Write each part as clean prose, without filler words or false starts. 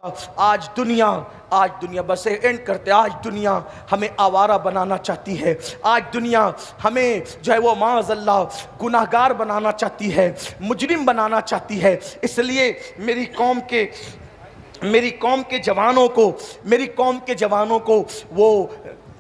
آج دنیا بس اینڈ کرتے، آج دنیا ہمیں آوارہ بنانا چاہتی ہے، آج دنیا ہمیں جو ہے وہ معاذ اللہ گناہگار بنانا چاہتی ہے، مجرم بنانا چاہتی ہے۔ اس لیے میری قوم کے جوانوں کو وہ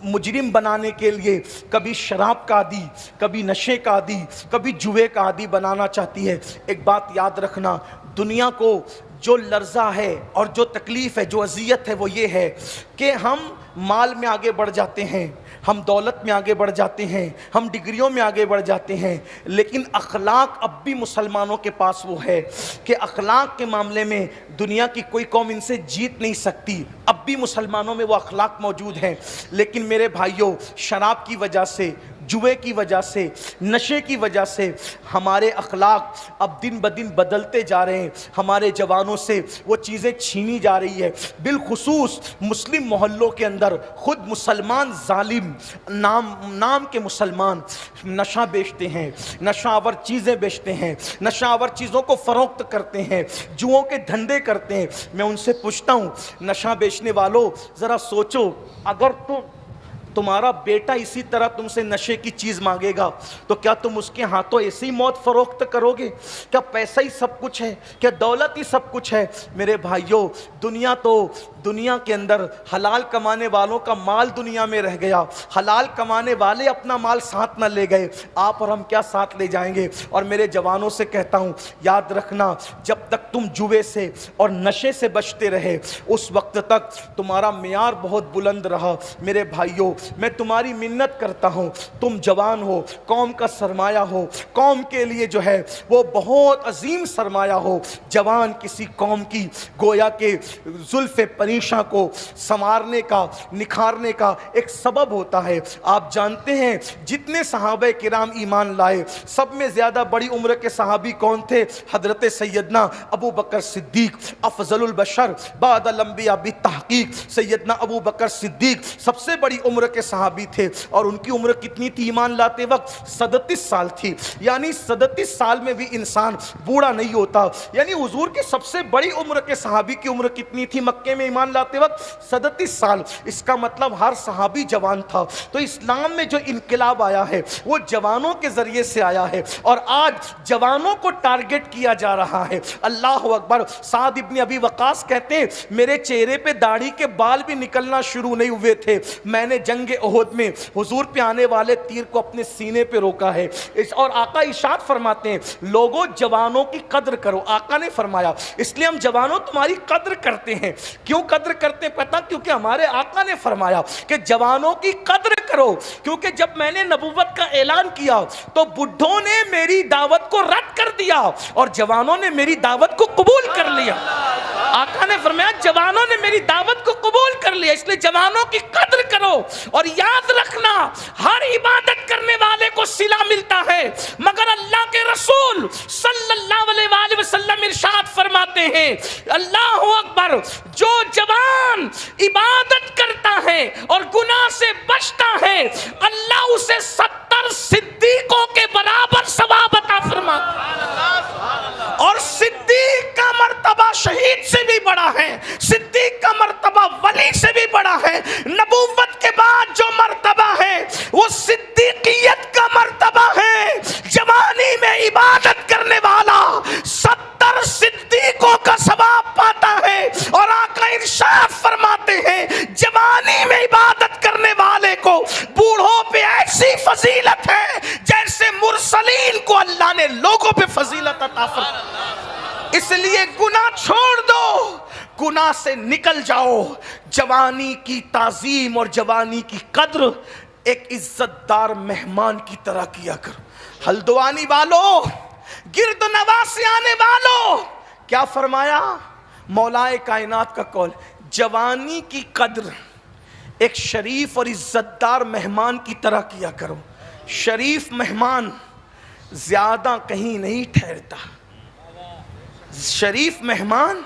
مجرم بنانے کے لیے کبھی شراب کا عادی، کبھی نشے کا عادی، کبھی جوے کا عادی بنانا چاہتی ہے۔ ایک بات یاد رکھنا، دنیا کو جو لرزہ ہے اور جو تکلیف ہے، جو اذیت ہے، وہ یہ ہے کہ ہم مال میں آگے بڑھ جاتے ہیں، ہم دولت میں آگے بڑھ جاتے ہیں، ہم ڈگریوں میں آگے بڑھ جاتے ہیں، لیکن اخلاق اب بھی مسلمانوں کے پاس وہ ہے کہ اخلاق کے معاملے میں دنیا کی کوئی قوم ان سے جیت نہیں سکتی۔ اب بھی مسلمانوں میں وہ اخلاق موجود ہیں، لیکن میرے بھائیوں، شراب کی وجہ سے، جوے کی وجہ سے، نشے کی وجہ سے ہمارے اخلاق اب دن بدن بدلتے جا رہے ہیں، ہمارے جوانوں سے وہ چیزیں چھینی جا رہی ہے۔ بالخصوص مسلم محلوں کے اندر خود مسلمان ظالم نام کے مسلمان نشہ بیچتے ہیں، نشہ آور چیزیں بیچتے ہیں، نشہ آور چیزوں کو فروخت کرتے ہیں، جوؤں کے دھندے کرتے ہیں۔ میں ان سے پوچھتا ہوں، نشہ بیچنے والوں ذرا سوچو، اگر تمہارا بیٹا اسی طرح تم سے نشے کی چیز مانگے گا تو کیا تم اس کے ہاتھوں ایسی موت فروخت کرو گے؟ کیا پیسہ ہی سب کچھ ہے؟ کیا دولت ہی سب کچھ ہے؟ میرے بھائیوں، دنیا کے اندر حلال کمانے والوں کا مال دنیا میں رہ گیا، حلال کمانے والے اپنا مال ساتھ نہ لے گئے، آپ اور ہم کیا ساتھ لے جائیں گے؟ اور میرے جوانوں سے کہتا ہوں، یاد رکھنا، جب تک تم جوے سے اور نشے سے بچتے رہے اس وقت تک تمہارا معیار بہت بلند رہا۔ میرے بھائیوں، میں تمہاری منت کرتا ہوں، تم جوان ہو، قوم کا سرمایہ ہو، قوم کے لیے جو ہے وہ بہت عظیم سرمایہ ہو۔ جوان کسی قوم کی گویا کہ زلف پریشاں کو سنوارنے کا، نکھارنے کا ایک سبب ہوتا ہے۔ آپ جانتے ہیں جتنے صحابہ کرام ایمان لائے، سب میں زیادہ بڑی عمر کے صحابی کون تھے؟ حضرت سیدنا ابو بکر صدیق، افضل البشر بعد الانبیاء بالتحقیق۔ سیدنا ابو بکر صدیق سب سے بڑی عمر کے صحابی تھے، اور ان کی عمر کتنی تھی ایمان لاتے وقت؟ 37 سال تھی۔ یعنی 37 سال میں بھی انسان بوڑھا نہیں ہوتا۔ یعنی حضور کے سب سے بڑی عمر کے صحابی کی عمر کتنی تھی مکے میں ایمان لاتے وقت؟ 37 سال۔ اس کا مطلب ہر صحابی جوان تھا۔ تو اسلام میں جو انقلاب آیا ہے وہ جوانوں کے ذریعے سے آیا ہے، اور آج جوانوں کو ٹارگٹ کیا جا رہا ہے۔ اللہ اکبر۔ سعد ابن ابی وقاص کہتے ہیں، میرے چہرے پہ داڑھی کے بال بھی نکلنا شروع نہیں ہوئے تھے، میں نے جنگ احد میں حضور پہ آنے والے تیر کو اپنے سینے پہ روکا ہے۔ اور آقا ارشاد فرماتے ہیں، لوگوں جوانوں کی قدر کرو۔ آقا نے فرمایا، اس لیے ہم جوانوں تمہاری قدر کرتے ہیں۔ کیوں قدر کرتے ہیں پتہ؟ کیونکہ ہمارے آقا نے فرمایا کہ جوانوں کی قدر کرو، کیونکہ جب میں نے نبوت کا اعلان کیا تو بڈھوں نے میری دعوت کو رد کر دیا اور جوانوں نے میری دعوت کو قبول کر لیا۔ آقا نے فرمایا جوانوں نے میری دعوت کو قبول کر لیا، اس لیے جوانوں کی قدر کرو۔ اور یاد رکھنا، ہر عبادت کرنے والے کو صلہ ملتا ہے، مگر اللہ کے رسول صلی اللہ علیہ وآلہ وسلم ارشاد فرماتے ہیں، اللہ اکبر، جو جوان عبادت کرتا ہے اور گناہ سے بچتا ہے، اللہ اسے 70 صدیقوں کے برابر ثواب عطا فرماتا ہے۔ اور صدیق کا مرتبہ شہید سے بھی بڑا ہے، صدیق کا مرتبہ ولی سے بھی بڑا ہے۔ نبوت کے بعد جو مرتبہ ہے وہ صدیقیت کا مرتبہ ہے۔ جوانی میں عبادت کرنے والا 70 صدیقوں کا ثواب پاتا ہے، اور آقا ارشاد فرماتے ہیں جوانی میں عبادت کرنے والے کو بوڑھوں پہ ایسی فضیلت ہے جیسے مرسلین کو اللہ نے لوگوں پہ فضیلت عطا فرمائی۔ اس لیے گناہ چھوڑ دو، گناہ سے نکل جاؤ، جوانی کی تعظیم اور جوانی کی قدر ایک عزت دار مہمان کی طرح کیا کرو۔ ہلدوانی والوں، گرد نواز آنے والوں، کیا فرمایا مولائے کائنات کا قول؟ جوانی کی قدر ایک شریف اور عزت دار مہمان کی طرح کیا کرو۔ شریف مہمان زیادہ کہیں نہیں ٹھہرتا، شریف مہمان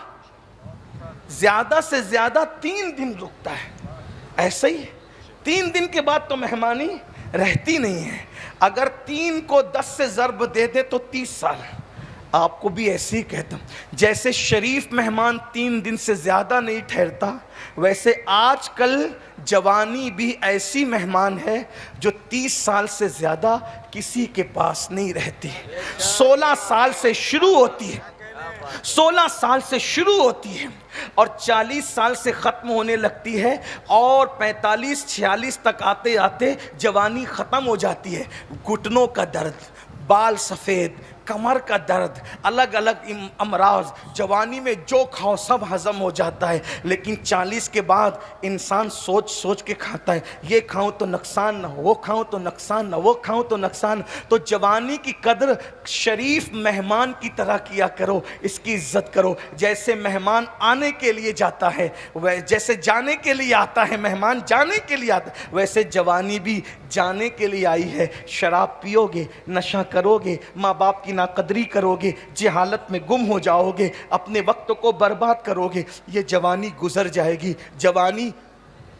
زیادہ سے زیادہ 3 دن رکتا ہے۔ ایسا ہی 3 دن کے بعد تو مہمانی رہتی نہیں ہے۔ اگر 3 کو 10 سے ضرب دے دے تو 30 سال، آپ کو بھی ایسے ہی کہتا ہوں، جیسے شریف مہمان 3 دن سے زیادہ نہیں ٹھہرتا، ویسے آج کل جوانی بھی ایسی مہمان ہے جو 30 سال سے زیادہ کسی کے پاس نہیں رہتی۔ 16 سال سے شروع ہوتی ہے، 16 سال سے شروع ہوتی ہے اور 40 سال سے ختم ہونے لگتی ہے، اور 45-46 تک آتے آتے جوانی ختم ہو جاتی ہے۔ گھٹنوں کا درد، بال سفید، کمر کا درد، الگ الگ امراض، جوانی میں جو کھاؤ سب ہضم ہو جاتا ہے، لیکن 40 کے بعد انسان سوچ سوچ کے کھاتا ہے، یہ کھاؤں تو نقصان نہ، وہ کھاؤں تو نقصان نہ، وہ کھاؤں تو نقصان۔ تو جوانی کی قدر شریف مہمان کی طرح کیا کرو، اس کی عزت کرو۔ جیسے مہمان آنے کے لیے جاتا ہے، جیسے جانے کے لیے آتا ہے، مہمان جانے کے لیے آتا ہے، ویسے جوانی بھی جانے کے لیے آئی ہے۔ شراب پیو گے، نشہ کرو گے، ماں باپ کی ناقدری کرو گے، جہالت میں گم ہو جاؤ گے، اپنے وقت کو برباد کرو گے، یہ جوانی گزر جائے گی۔ جوانی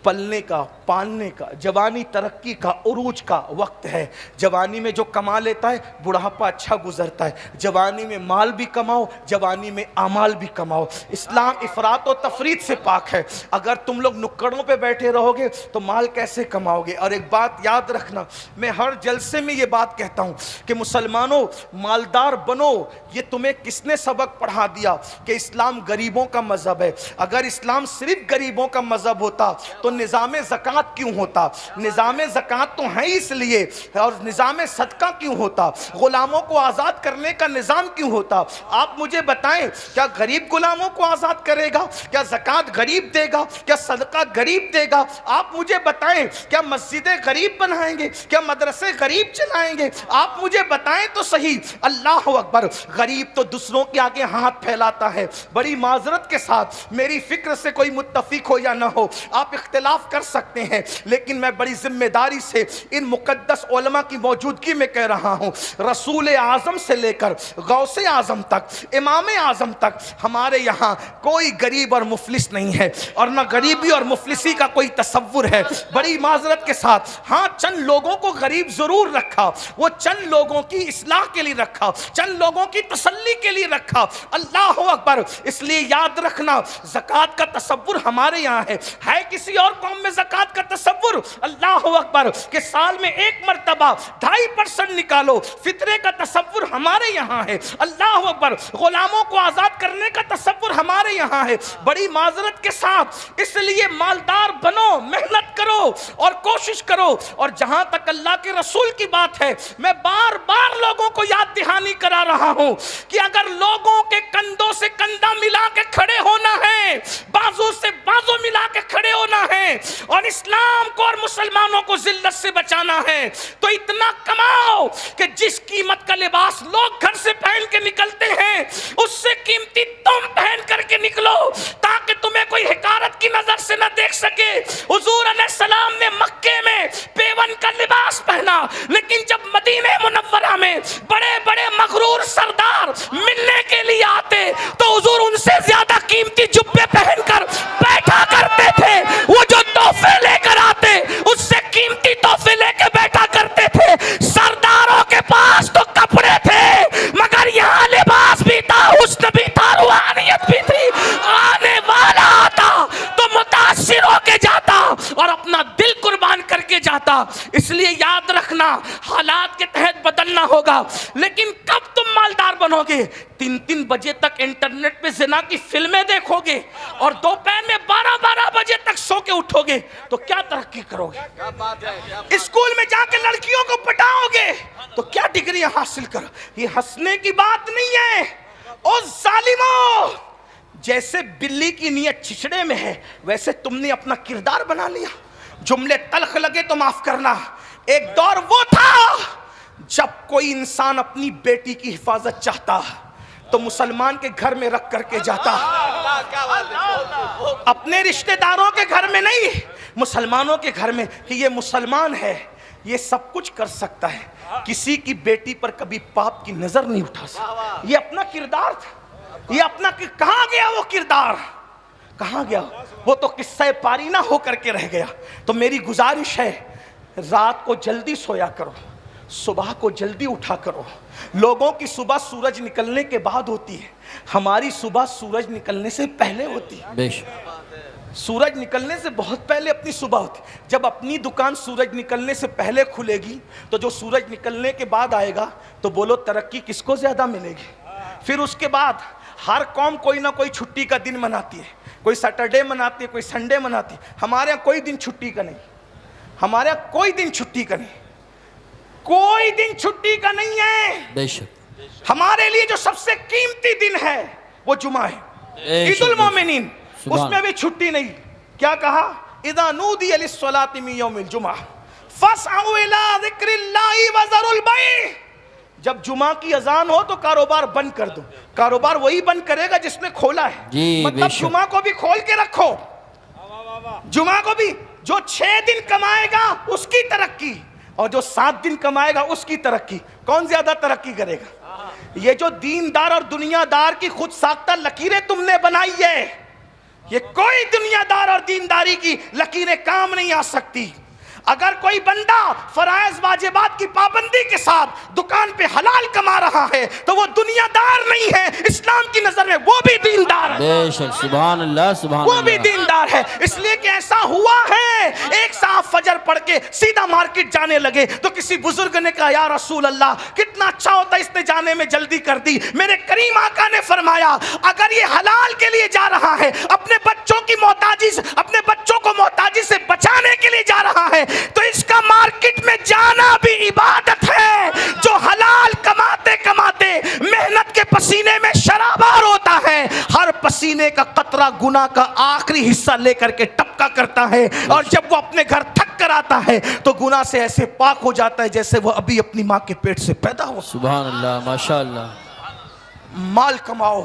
پلنے کا، پالنے کا، جوانی ترقی کا، عروج کا وقت ہے۔ جوانی میں جو کما لیتا ہے بڑھاپا اچھا گزرتا ہے۔ جوانی میں مال بھی کماؤ، جوانی میں اعمال بھی کماؤ۔ اسلام افراط و تفریط سے پاک ہے۔ اگر تم لوگ نکڑوں پہ بیٹھے رہو گے تو مال کیسے کماؤ گے؟ اور ایک بات یاد رکھنا، میں ہر جلسے میں یہ بات کہتا ہوں کہ مسلمانوں مالدار بنو۔ یہ تمہیں کس نے سبق پڑھا دیا کہ اسلام غریبوں کا مذہب ہے؟ اگر اسلام صرف غریبوں کا مذہب ہوتا تو نظام زکوٰۃ کیوں ہوتا؟ نظام زکوٰۃ تو ہے اس لیے، اور نظام صدقہ کیوں ہوتا؟ غلاموں کو آزاد کرنے کا نظام کیوں ہوتا؟ آپ مجھے بتائیں، کیا غریب غلاموں کو آزاد کرے گا؟ کیا زکوٰۃ غریب دے گا؟ کیا صدقہ غریب دے گا؟ آپ مجھے بتائیں، کیا مسجدیں غریب بنائیں گے؟ کیا مدرسے غریب چلائیں گے؟ آپ مجھے بتائیں تو صحیح۔ اللہ اکبر، غریب تو دوسروں کے آگے ہاتھ پھیلاتا ہے۔ بڑی معذرت کے ساتھ، میری فکر سے کوئی متفق ہو یا نہ ہو، آپ اختلاف کر سکتے ہیں، لیکن میں بڑی ذمہ داری سے ان مقدس علماء کی موجودگی میں کہہ رہا ہوں، رسول اعظم سے لے کر غوث اعظم تک، امام اعظم تک، ہمارے یہاں کوئی غریب اور مفلس نہیں ہے، اور نہ غریبی اور مفلسی کا کوئی تصور ہے۔ بڑی معذرت کے ساتھ، ہاں چند لوگوں کو غریب ضرور رکھا، وہ چند لوگوں کی اصلاح کے لیے رکھا، چند لوگوں کی تسلی کے لیے رکھا۔ اللہ اکبر، اس لیے یاد رکھنا، زکوٰۃ کا تصور ہمارے یہاں ہے کسی اور قوم میں زکوٰۃ کا تصور؟ اللہ اکبر، کہ سال میں 1 مرتبہ 2.5% نکالو، فطرے کا تصور ہمارے یہاں ہے۔ اللہ اکبر، غلاموں کو آزاد کرنے کا تصور ہمارے یہاں ہے۔ بڑی معذرت کے ساتھ، اس لیے مالدار بنو، محنت کرو اور کوشش کرو۔ اور جہاں تک اللہ کے رسول کی بات ہے، میں بار بار لوگوں کو یاد دہانی کرا رہا ہوں کہ اگر لوگوں کے کندھوں سے کندھا ملا کے کھڑے ہونا ہے، بازو سے بازو ملا کے کھڑے ہونا ہے، اور اسلام کو اور مسلمانوں کو ذلت سے بچانا ہے، تو اتنا کماؤ کہ جس قیمت کا لباس لوگ گھر سے پہن کے نکلتے ہیں، اس سے قیمتی تم پہن کر کے نکلو، تاکہ تمہیں کوئی حقارت کی نظر سے نہ دیکھ سکے۔ حضور علیہ السلام نے مکے میں پیون کا لباس پہنا، لیکن جب مدینہ منورہ میں بڑے بڑے مغرور سردار ملنے کے لیے آتے تو حضور ان سے زیادہ قیمتی جبے پہن کر بیٹھا کرتے تھے۔ وہ جو تحفے لے کر آتے، اس سے قیمتی تحفے لے کے بیٹھا کرتے تھے۔ سرداروں کے پاس تو کپڑے تھے، مگر یہاں لباس بھی تھا، حسن بھی تھا، روحانیت بھی تھی۔ آنے والا آتا تو متاثر ہو کے جاتا اور اپنا دل قربان کر کے جاتا۔ اس لیے یاد رکھنا، حالات کے تحت بدلنا ہوگا، لیکن کب تم مالدار بنو گے؟ 3 بجے تک انٹرنیٹ پہ زنا کی فلمیں دیکھو گے اور دوپہر میں 12 بجے تک سو کے اٹھو گے تو کیا ترقی کرو گے؟ اسکول میں جا کے لڑکیوں کو پٹاؤ گے تو کیا ڈگریاں حاصل کرو؟ یہ ہنسنے کی بات نہیں ہے۔ او ظالموں، جیسے بلی کی نیت چھچڑے میں ہے، ویسے تم نے اپنا کردار بنا لیا۔ جملے تلخ لگے تو معاف کرنا۔ ایک دور وہ تھا جب کوئی انسان اپنی بیٹی کی حفاظت چاہتا تو مسلمان کے گھر میں رکھ کر کے جاتا، اپنے رشتہ داروں کے گھر میں نہیں، مسلمانوں کے گھر میں، کہ یہ مسلمان ہے، یہ سب کچھ کر سکتا ہے، کسی کی بیٹی پر کبھی پاپ کی نظر نہیں اٹھا سکتا۔ یہ اپنا کردار تھا، یہ اپنا، کہاں گیا وہ کردار؟ کہاں گیا وہ؟ تو قصہ پارینہ ہو کر کے رہ گیا۔ تو میری گزارش ہے، رات کو جلدی سویا کرو، صبح کو جلدی اٹھا کرو. لوگوں کی صبح سورج نکلنے کے بعد ہوتی ہے, ہماری صبح سورج نکلنے سے پہلے ہوتی ہے. بے شک. سورج نکلنے سے بہت پہلے اپنی صبح ہوتی. جب اپنی دکان سورج نکلنے سے پہلے کھلے گی تو جو سورج نکلنے کے بعد آئے گا تو بولو ترقی کس کو زیادہ ملے گی. پھر اس کے بعد ہر قوم کوئی نہ کوئی چھٹی کا دن مناتی ہے, کوئی سیٹرڈے مناتی ہے, کوئی سنڈے مناتی ہے. ہمارے یہاں کوئی دن چھٹی کا نہیں, ہمارے یہاں کوئی دن چھٹی کا نہیں, کوئی دن چھٹی کا نہیں ہے. بے شک. ہمارے لیے جو سب سے قیمتی دن ہے وہ جمعہ ہے, عید المومنین. اس میں بھی چھٹی نہیں. کیا کہا؟ اذا نودی للصلاة من یوم الجمعہ فاسعوا الی ذکر اللہ وذروا البیع. جب جمعہ کی اذان ہو تو کاروبار بند کر دو. کاروبار وہی بند کرے گا جس نے کھولا ہے. مطلب جمعہ کو بھی کھول کے رکھو. جمعہ کو بھی, جو 6 دن کمائے گا اس کی ترقی, اور جو 7 دن کمائے گا اس کی ترقی. کون زیادہ ترقی کرے گا؟ یہ جو دیندار اور دنیا دار کی خود ساختہ لکیریں تم نے بنائی ہے, یہ کوئی دنیا دار اور دینداری کی لکیریں کام نہیں آ سکتی. اگر کوئی بندہ فرائض واجبات کی پابندی کے ساتھ دکان پہ حلال کما رہا ہے تو وہ دنیا دار نہیں ہے, اسلام کی نظر میں وہ بھی دیندار ہے. بے شک. سبحان اللہ, سبحان اللہ. وہ بھی دیندار ہے. اس لیے کہ ایسا ہوا ہے, ایک صاحب فجر پڑھ کے سیدھا مارکیٹ جانے لگے تو کسی بزرگ نے کہا یا رسول اللہ کتنا اچھا ہوتا اس نے جانے میں جلدی کر دی. میرے کریم آقا نے فرمایا اگر یہ حلال کے لیے جا رہا ہے, اپنے بچوں کی محتاجی سے, اپنے بچوں کو محتاجی سے بچانے کے لیے جا رہا ہے, تو اس کا مارکیٹ میں جانا بھی عبادت ہے. جو حلال کماتے کماتے محنت کے پسینے میں شرابار ہوتا ہے, ہر پسینے کا قطرہ گناہ کا آخری حصہ لے کر کے ٹپکا کرتا ہے, اور جب وہ اپنے گھر تھک کر آتا ہے تو گناہ سے ایسے پاک ہو جاتا ہے جیسے وہ ابھی اپنی ماں کے پیٹ سے پیدا ہو. سبحان اللہ, ماشاء اللہ. مال کماؤ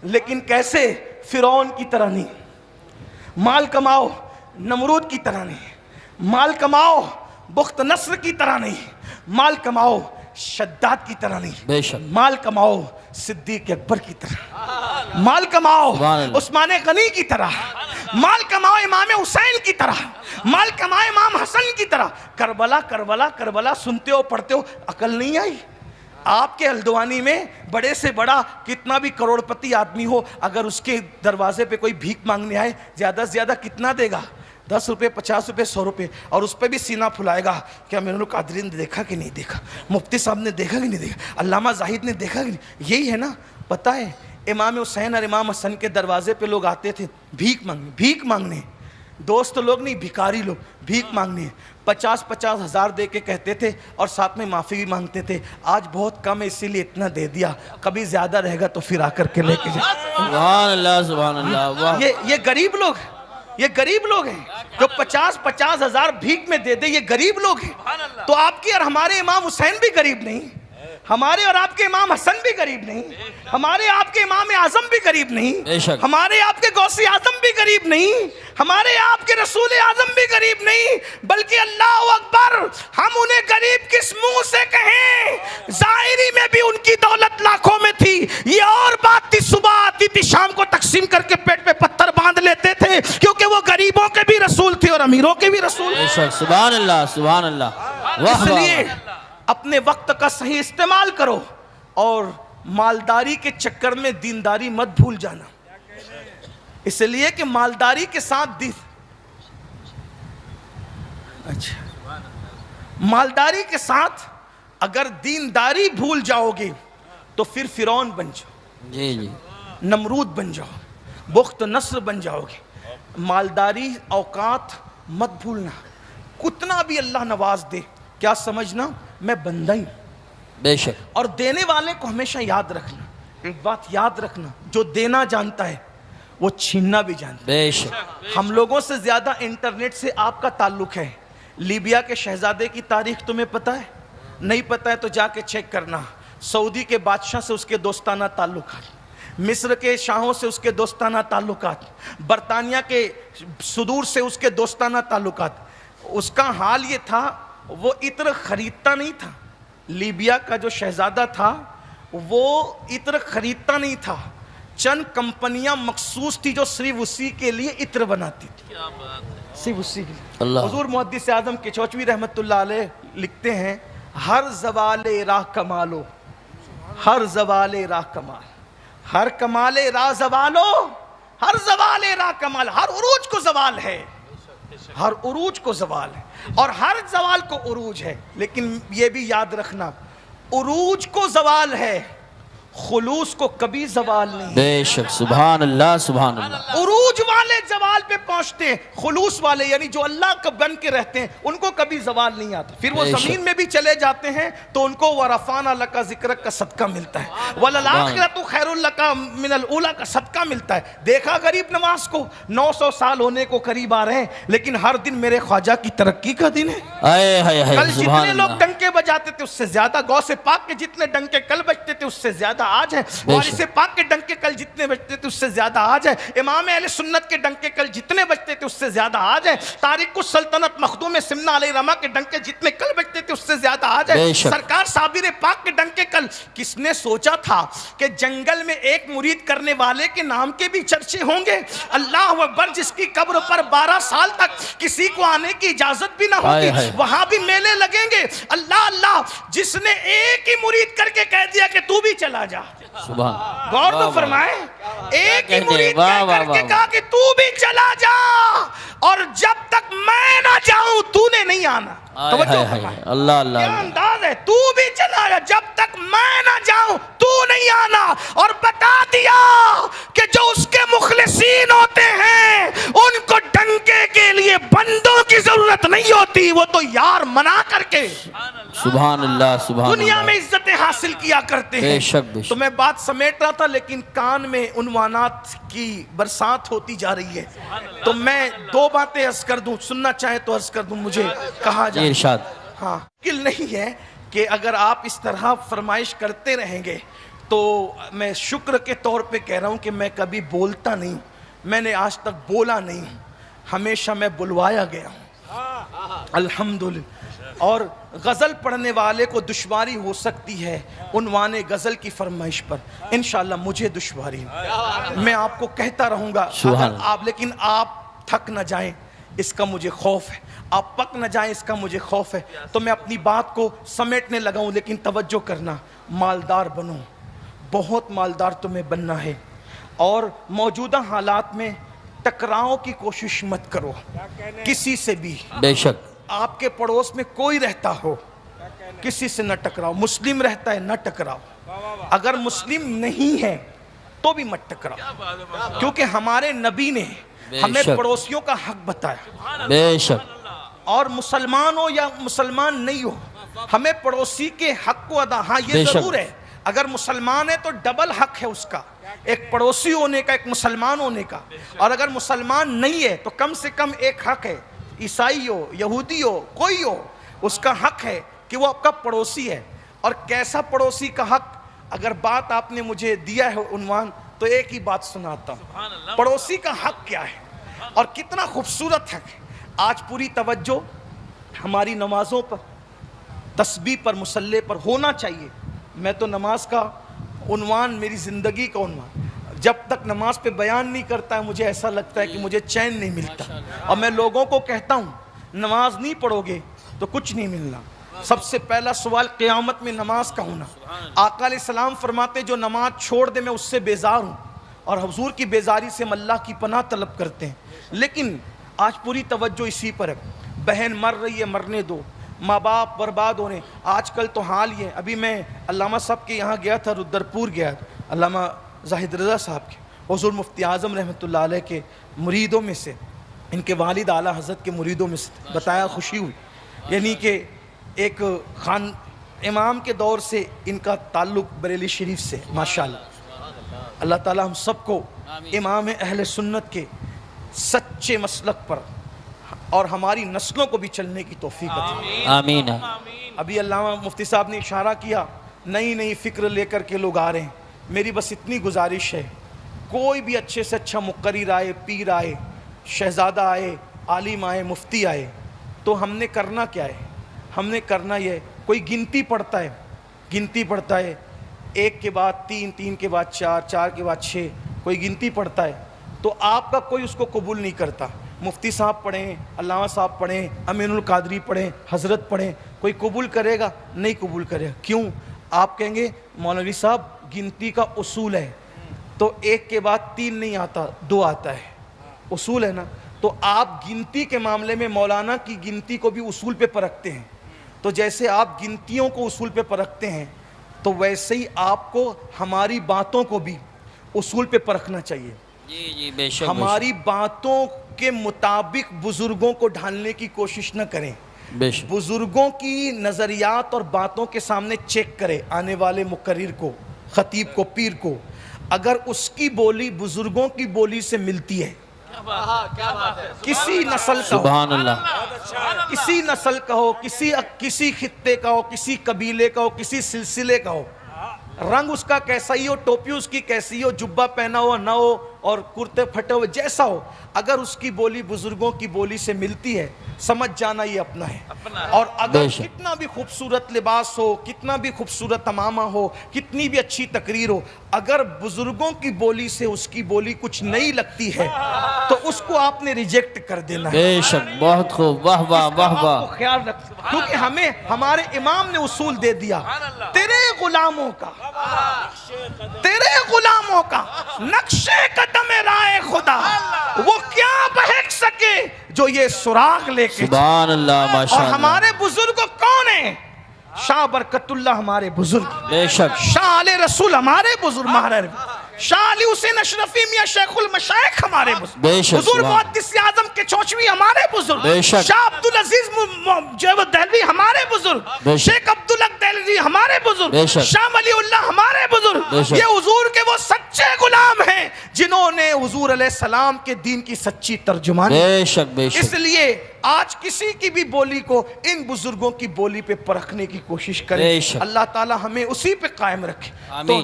لیکن کیسے؟ فرعون کی طرح نہیں. مال کماؤ نمرود کی طرح نہیں. مال کماؤ بخت نصر کی طرح نہیں. مال کماؤ شداد کی طرح نہیں. بے شک. مال کماؤ صدیق اکبر کی طرح. مال کماؤ عثمان غنی کی طرح. مال کماؤ امام حسین کی طرح. مال کماؤ امام حسن کی طرح. کربلا کربلا کربلا سنتے ہو پڑھتے ہو, عقل نہیں آئی؟ آپ کے ہلدوانی میں بڑے سے بڑا کتنا بھی کروڑپتی آدمی ہو, اگر اس کے دروازے پہ کوئی بھیک مانگنے آئے زیادہ سے زیادہ کتنا دے گا؟ 10 روپے, 50 روپے, 100 روپے, اور اس پہ بھی سینہ پھلائے گا. کیا میرے قادری نے دیکھا کہ نہیں دیکھا؟ مفتی صاحب نے دیکھا کہ نہیں دیکھا؟ علامہ زاہد نے دیکھا کہ نہیں؟ یہی ہے نا. پتہ ہے امام حسین اور امام حسن کے دروازے پہ لوگ آتے تھے بھیک مانگنے. دوست لوگ نہیں, بھکاری لوگ بھیک مانگنے. 50-50 ہزار دے کے کہتے تھے اور ساتھ میں معافی بھی مانگتے تھے. آج بہت کم ہے اسی لیے اتنا دے دیا, کبھی زیادہ رہے گا تو پھر آ کر کے لے کے جائے. سبحان اللہ, سبحان اللہ. یہ غریب لوگ, یہ غریب لوگ ہیں جو 50-50 ہزار بھیک میں دے دے. یہ غریب لوگ ہیں. تو آپ کی اور ہمارے امام حسین بھی غریب نہیں, ہمارے اور آپ کے امام حسن بھی غریب نہیں, ہمارے آپ کے امام اعظم بھی غریب نہیں, ہمارے آپ کے غوث اعظم بھی غریب نہیں, ہمارے آپ کے رسول اعظم بھی غریب نہیں, بلکہ اللہ اکبر ہم انہیں غریب کس منہ سے کہیں؟ ظاہری میں بھی ان کی دولت لاکھوں میں تھی. یہ اور بات تھی, صبح آتی تھی شام کو تقسیم کر کے پیٹ پہ پتھر باندھ لیتے تھے, کیونکہ وہ غریبوں کے بھی رسول تھے اور امیروں کے بھی رسول. سبحان اللہ, سبحان اللہ. اس لیے اپنے وقت کا صحیح استعمال کرو اور مالداری کے چکر میں دینداری مت بھول جانا. اس لیے کہ مالداری کے ساتھ مالداری کے ساتھ اگر دینداری بھول جاؤ گے تو پھر فرعون بن جاؤ, جی, نمرود بن جاؤ, بخت نصر بن جاؤ گے. مالداری اوقات مت بھولنا. کتنا بھی اللہ نواز دے, کیا سمجھنا میں بندہ ہی. بے شک. اور دینے والے کو ہمیشہ یاد رکھنا. ایک بات یاد رکھنا, جو دینا جانتا ہے وہ چھیننا بھی جانتا ہے. بے شک. ہم لوگوں سے زیادہ انٹرنیٹ سے آپ کا تعلق ہے. لیبیا کے شہزادے کی تاریخ تمہیں پتہ ہے؟ نہیں پتہ ہے تو جا کے چیک کرنا. سعودی کے بادشاہ سے اس کے دوستانہ تعلقات, مصر کے شاہوں سے اس کے دوستانہ تعلقات, برطانیہ کے صدور سے اس کے دوستانہ تعلقات. اس کا حال یہ تھا, وہ عطر خریدتا نہیں تھا. لیبیا کا جو شہزادہ تھا وہ عطر خریدتا نہیں تھا. چند کمپنیاں مخصوص تھی جو صرف اسی کے لیے عطر بناتی تھی, صرف اسی کے لیے. حضور محدث اعظم کچوچوی رحمت اللہ علیہ لکھتے ہیں, ہر زوال راہ کمالو، ہر زوال راہ کمال، ہر کمال راہ زوالو، ہر زوال راہ کمال، ہر عروج کو زوال ہے، ہر عروج کو زوال ہے، اور ہر زوال کو عروج ہے۔ لیکن یہ بھی یاد رکھنا، عروج کو زوال ہے، خلوص کو کبھی زوال نہیں ہے۔ بے شک، سبحان اللہ سبحان اللہ۔ عروج والے زوال پہ پہنچتے ہیں، خلوص والے یعنی جو اللہ کا بن کے رہتے ہیں ان کو کبھی زوال نہیں آتا۔ پھر وہ بے شک۔ زمین میں بھی چلے جاتے ہیں تو ان کو وَرَفَعْنَا لَكَ ذِكْرَكَ کا صدقہ ملتا ہے، وَلَلْآخِرَةُ خَيْرٌ لَكَ مِنَ الْأُولَىٰ کا صدقہ ملتا ہے۔ دیکھا غریب نواز کو، 900 سال ہونے کو قریب آ رہے ہیں لیکن ہر دن میرے خواجہ کی ترقی کا دن ہے۔ اے ہائے ہائے، کل سبحان جتنے لوگ اللہ۔ ڈنکے بجاتے تھے اس سے زیادہ، غوث پاک کے جتنے ڈنکے کل بجتے تھے اس سے زیادہ آج ہیں، وارث پاک کے ڈنکے کل جتنے بجتے تھے اس سے زیادہ آج ہیں، امام اہل سنت کے ڈنکے کل جتنے بجتے تھے اس سے زیادہ آج ہیں، تارک السلطنت مخدوم سمنہ علیہ رحمہ کے ڈنکے جتنے کل بجتے تھے اس سے زیادہ آج ہیں، سرکار صابر پاک کے ڈنکے کل۔ کس نے سوچا تھا کہ جنگل میں ایک مرید کرنے والے کے نام کے بھی چرچے ہوں گے؟ اللہ اکبر، جس کی قبر پر 12 سال تک کسی کو آنے کی اجازت بھی نہ ہوگی، وہاں بھی میلے لگیں گے۔ اللہ اللہ، جس نے ایک ہی مرید کر کے کہہ دیا کہ تو بھی چلا جا، سبحان، غور تو فرمائیں، ایک ہی مرید کر کے کہا کہ تو بھی چلا جا، اور جب تک میں نہ جاؤں تو نے نہیں آنا۔ توجہ فرمائیں، اللہ اللہ، کیا انداز ہے، تو بھی چلا جا جب تک میں نہ جاؤں تو نہیں آنا، اور بتا دیا کہ جو اس کے مخلصین ہوتے ہیں ان کو ڈنکے کے لیے بندوں کی ضرورت نہیں ہوتی، وہ تو یار منا کر کے سبحان اللہ سبحان اللہ، دنیا میں عزتیں حاصل کیا کرتے ہیں۔ بے شک بے شک۔ تو میں بات سمیٹ رہا تھا لیکن کان میں عنوانات کی برسات ہوتی جا رہی ہے، تو میں 2 باتیں عرض کر دوں، سننا چاہیں تو عرض کر دوں، مجھے کہا جائے ارشاد۔ ہاں، مشکل نہیں ہے کہ اگر آپ اس طرح فرمائش کرتے رہیں گے تو میں شکر کے طور پہ کہہ رہا ہوں کہ میں کبھی بولتا نہیں، میں نے آج تک بولا نہیں، ہمیشہ میں بلوایا گیا ہوں، الحمدللہ۔ اور غزل پڑھنے والے کو دشواری ہو سکتی ہے عنوان غزل کی فرمائش پر، انشاءاللہ مجھے دشواری ہے، میں آپ کو کہتا رہوں گا، لیکن آپ تھک نہ جائیں اس کا مجھے خوف ہے، آپ پک نہ جائیں اس کا مجھے خوف ہے، تو میں اپنی بات کو سمیٹنے لگا ہوں، لیکن توجہ کرنا، مالدار بنو، بہت مالدار تمہیں بننا ہے، اور موجودہ حالات میں ٹکراؤ کی کوشش مت کرو کسی سے بھی۔ بے شک، آپ کے پڑوس میں کوئی رہتا ہو کسی سے نہ ٹکراؤ، مسلم رہتا ہے نہ ٹکراؤ، اگر مسلم نہیں ہے تو بھی مت ٹکراؤ، کیونکہ ہمارے نبی نے ہمیں پڑوسیوں کا حق بتایا، بے شک، اور مسلمان ہو یا مسلمان نہیں ہو ہمیں پڑوسی کے حق کو ادا، ہاں یہ ضرور ہے اگر مسلمان ہے تو ڈبل حق ہے اس کا، ایک پڑوسی ہونے کا، ایک مسلمان ہونے کا، اور اگر مسلمان نہیں ہے تو کم سے کم ایک حق ہے، عیسائی ہو، یہودی ہو، کوئی ہو، اس کا حق ہے کہ وہ آپ کا پڑوسی ہے۔ اور کیسا پڑوسی کا حق، اگر بات آپ نے مجھے دیا ہے عنوان تو ایک ہی بات سناتا ہوں، پڑوسی کا حق کیا ہے اور کتنا خوبصورت حق ہے۔ آج پوری توجہ ہماری نمازوں پر، تسبیح پر، مصلی پر ہونا چاہیے۔ میں تو نماز کا عنوان میری زندگی کا عنوان، جب تک نماز پہ بیان نہیں کرتا ہے مجھے ایسا لگتا ہے کہ مجھے چین نہیں ملتا، اور میں لوگوں کو کہتا ہوں نماز نہیں پڑھو گے تو کچھ نہیں ملنا۔ سب سے پہلا سوال قیامت میں نماز کا ہونا۔ آقا علیہ السلام فرماتے جو نماز چھوڑ دے میں اس سے بیزار ہوں، اور حضور کی بیزاری سے ہم اللہ کی پناہ طلب کرتے ہیں۔ لیکن آج پوری توجہ اسی پر ہے، بہن مر رہی ہے، مرنے دو، ماں باپ برباد ہو رہے ہیں۔ آج کل تو حال یہ، ابھی میں علامہ صاحب کے یہاں گیا تھا، رودرپور گیا، علامہ زاہد رضا صاحب کے، حضور مفتی اعظم رحمۃ اللہ علیہ کے مریدوں میں سے، ان کے والد اعلیٰ حضرت کے مریدوں میں سے، بتایا خوشی ہوئی، یعنی کہ ایک خان امام کے دور سے ان کا تعلق بریلی شریف سے، ماشاءاللہ۔ اللہ تعالی ہم سب کو امام اہل سنت کے سچے مسلک پر اور ہماری نسلوں کو بھی چلنے کی توفیق عطا۔ آمین۔ ابھی علامہ مفتی صاحب نے اشارہ کیا، نئی نئی فکر لے کر کے لوگ آ رہے ہیں، میری بس اتنی گزارش ہے، کوئی بھی اچھے سے اچھا مقرر آئے، پیر آئے، شہزادہ آئے، عالم آئے، مفتی آئے، تو ہم نے کرنا کیا ہے؟ ہم نے کرنا یہ، کوئی گنتی پڑھتا ہے، گنتی پڑھتا ہے، 1 کے بعد 3، 3 کے بعد 4، 4 کے بعد 6، کوئی گنتی پڑھتا ہے، تو آپ کا کوئی اس کو قبول نہیں کرتا. مفتی صاحب پڑھیں, علامہ صاحب پڑھیں, امین القادری پڑھیں, حضرت پڑھیں, کوئی قبول کرے گا؟ نہیں قبول کرے گا. کیوں؟ آپ کہیں گے مولوی صاحب گنتی کا اصول ہے, تو ایک کے بعد 3 نہیں آتا, 2 آتا ہے, اصول ہے نا. تو آپ گنتی کے معاملے میں مولانا کی گنتی کو بھی اصول پہ پرکھتے ہیں. تو جیسے آپ گنتیوں کو اصول پہ پرکھتے ہیں تو ویسے ہی آپ کو ہماری باتوں کو بھی اصول پہ پرکھنا چاہیے. جی جی بے شک. ہماری باتوں کے مطابق بزرگوں کو ڈھالنے کی کوشش نہ کریں. بے شک. بزرگوں کی نظریات اور باتوں کے سامنے چیک کریں. آنے والے مقرر کو, خطیب کو, پیر کو, اگر اس کی بولی بزرگوں کی بولی سے ملتی ہے, کسی نسل کا ہو, سبحان اللہ. کسی نسل کا ہو, کسی خطے کا ہو, کسی قبیلے کا ہو, کسی سلسلے کا ہو, رنگ اس کا کیسا ہی ہو, ٹوپی اس کی کیسی ہو, جبہ پہنا ہوا نہ ہو اور کرتے پھٹے ہوئے جیسا ہو, اگر اس کی بولی بزرگوں کی بولی سے ملتی ہے, سمجھ جانا یہ اپنا ہے. اور اگر کتنا بھی خوبصورت لباس ہو, کتنا بھی خوبصورت امامہ ہو, کتنی بھی اچھی تقریر ہو, اگر بزرگوں کی بولی سے اس کی بولی کچھ نہیں لگتی ہے تو اس کو آپ نے ریجیکٹ کر دینا ہے. بے شک. بہت خوب. واہ واہ واہ آپ واہ. کو خیال رکھ, کیونکہ ہمیں ہمارے امام نے اصول دے دیا, تیرے غلاموں کا, تیرے غلاموں کا نقش قدم راہ خدا وہ کیا بہک سکے جو یہ سراغ لے کے. سبحان اللہ. ماشاء اور اللہ. ہمارے بزرگ کون ہیں؟ شاہ برکت اللہ ہمارے بزرگ, بے شک. شاہ علیہ رسول ہمارے بزرگ, مہارر شاہ علی حسین اشرفی میاں شیخ المشائخ ہمارے بزرگ, بے شک. حضور سبحان. محدث اعظم کے چوچوی ہمارے بزرگ, بے شک. شاہ عبدالعزیز جیوت دہلوی ہمارے بزرگ, بے شک. شیخ عبدالحق دہلوی ہمارے بزرگ, بے شک. شاہ ولی اللہ ہمارے بزرگ. بے شک. یہ حضور کے وہ سچے غلام ہیں جنہوں نے حضور علیہ السلام کے دین کی سچی ترجمانی. بے شک. بے اس شک. لیے آج کسی کی بھی بولی کو ان بزرگوں کی بولی پہ پرکھنے کی کوشش کریں. بے شک. اللہ تعالی ہمیں اسی پہ قائم رکھے. آمین.